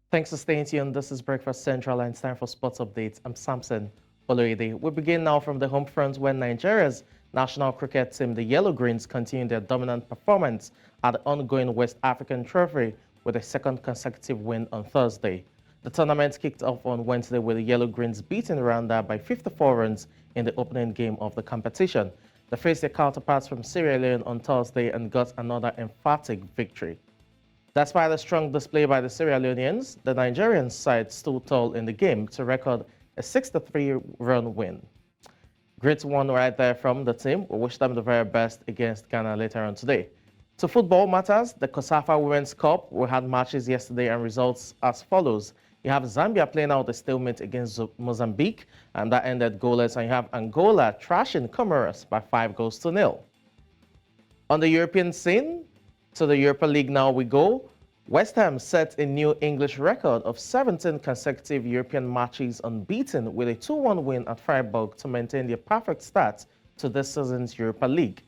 Thanks for staying tuned. This is Breakfast Central and it's time for sports updates. I'm Samson Oloyede. We begin now from the home front where Nigeria's national cricket team, the Yellow Greens, continue their dominant performance at the ongoing West African Trophy with a second consecutive win on Thursday. The tournament kicked off on Wednesday with the Yellow Greens beating Rwanda by 54 runs in the opening game of the competition. They faced their counterparts from Sierra Leone on Thursday and got another emphatic victory. Despite a strong display by the Sierra Leoneans, the Nigerian side stood tall in the game to record a 6-3-run win. Great one right there from the team. We wish them the very best against Ghana later on today. To football matters, the COSAFA Women's Cup, we had matches yesterday and results as follows. You have Zambia playing out a stalemate against Mozambique, and that ended goalless, and you have Angola trashing Comoros by 5-0. On the European scene, to the Europa League now we go. West Ham set a new English record of 17 consecutive European matches unbeaten with a 2-1 win at Freiburg to maintain their perfect start to this season's Europa League.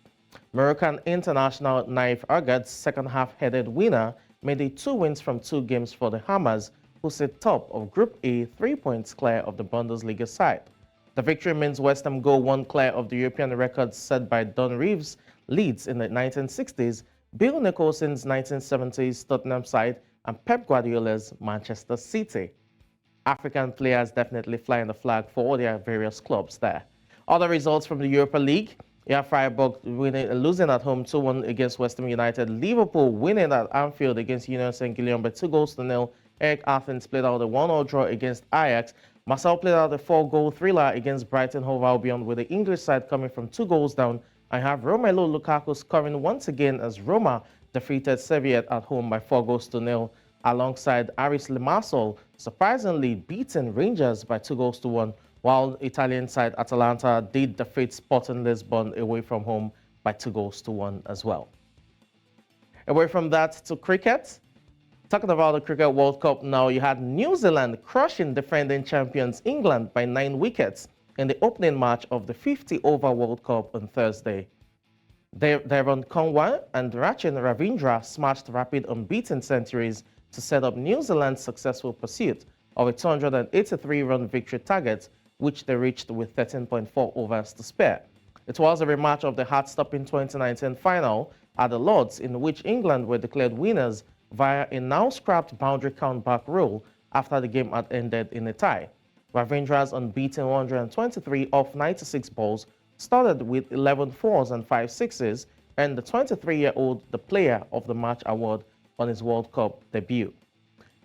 Moroccan international Naif Aguerd's second-half-headed winner made it 2 wins from 2 games for the Hammers, who sit top of Group A, 3 points clear of the Bundesliga side. The victory means West Ham go 1 clear of the European records set by Don Reeves' Leeds in the 1960s, Bill Nicholson's 1970s Tottenham side, and Pep Guardiola's Manchester City. African players definitely flying the flag for all their various clubs there. Other results from the Europa League: Freiburg losing at home 2-1 against West Ham United. Liverpool winning at Anfield against Union Saint-Gilloise by 2-0. Eric Athens played out a 1-0 draw against Ajax. Marcel played out a 4-goal thriller against Brighton Hove Albion, with the English side coming from 2 goals down. I have Romelu Lukaku scoring once again as Roma defeated Sevilla at home by 4-0, alongside Aris Limassol surprisingly beating Rangers by 2-1, while Italian side Atalanta did defeat Sporting Lisbon away from home by 2-1 as well. Away from that to cricket. Talking about the Cricket World Cup now, you had New Zealand crushing defending champions England by 9 wickets in the opening match of the 50-over World Cup on Thursday. Devon Conway and Rachin Ravindra smashed rapid unbeaten centuries to set up New Zealand's successful pursuit of a 283-run victory target, which they reached with 13.4 overs to spare. It was a rematch of the heart-stopping 2019 final at the Lords, in which England were declared winners via a now-scrapped boundary count-back rule after the game had ended in a tie. Ravindra's unbeaten 123 off 96 balls, started with 11 fours and 5 sixes, earned the 23-year-old the Player of the Match award on his World Cup debut.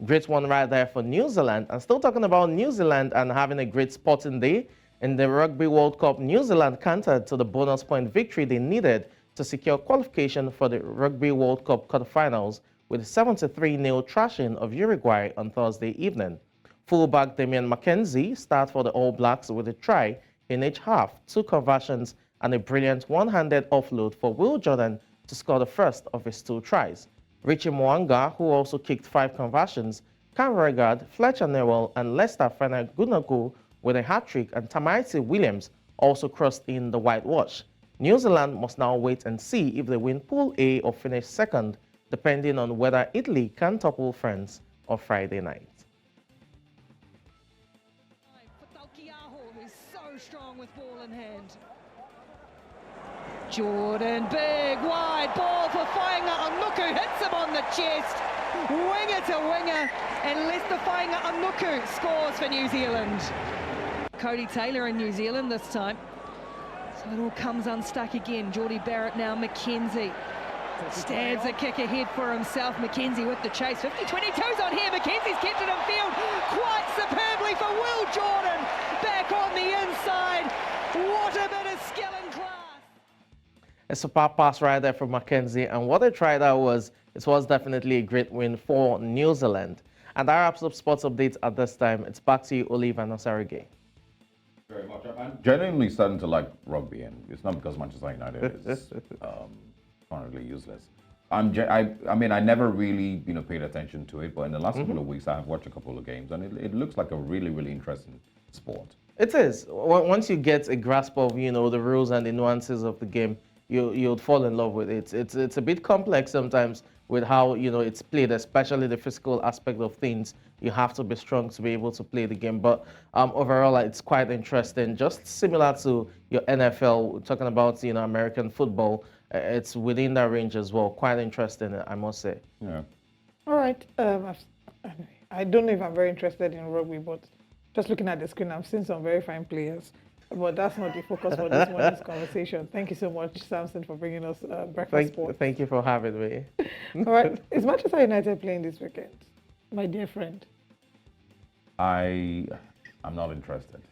Great one right there for New Zealand. And still talking about New Zealand and having a great sporting day, in the Rugby World Cup, New Zealand cantered to the bonus point victory they needed to secure qualification for the Rugby World Cup quarterfinals with a 73-0 thrashing of Uruguay on Thursday evening. Fullback Damian McKenzie started for the All Blacks with a try in each half, 2 conversions, and a brilliant one-handed offload for Will Jordan to score the first of his 2 tries. Richie Mwanga, who also kicked 5 conversions, Cam Regard, Fletcher Newell, and Lester Fenagunagu with a hat-trick, and Tamaiti Williams also crossed in the whitewash. New Zealand must now wait and see if they win Pool A or finish second, depending on whether Italy can topple France on Friday night. Who's so strong with ball in hand. Jordan, big wide ball for Fainga Anuku, hits him on the chest, winger to winger, and Lester Fainga Anuku scores for New Zealand. Cody Taylor in New Zealand this time, so it all comes unstuck again. Geordie Barrett now, McKenzie stabs a kick ahead for himself. McKenzie with the chase, 50-22's on here. McKenzie's kept it in field quite superbly for Will Jordan, back on the inside. What a bit of skill and class. A superb pass right there from McKenzie, and what they tried out was, it was definitely a great win for New Zealand. And that wraps up sports updates at this time. It's back to you, Olive and Osarige. Very much. I'm genuinely starting to like rugby, and it's not because Manchester United is currently useless. I mean, I never really paid attention to it, but in the last couple of weeks, I've watched a couple of games, and it looks like a really, really interesting sport. It is. Once you get a grasp of the rules and the nuances of the game, you'll fall in love with it. It's a bit complex sometimes with how, it's played, especially the physical aspect of things. You have to be strong to be able to play the game. But overall, it's quite interesting. Just similar to your NFL, talking about, American football, it's within that range as well. Quite interesting, I must say. Yeah. All right. I don't know if I'm very interested in rugby, but just looking at the screen, I'm seeing some very fine players. But that's not the focus for this morning's conversation. Thank you so much, Samson, for bringing us breakfast sports. Thank you for having me. All right. Is Manchester United playing this weekend, my dear friend? I'm not interested.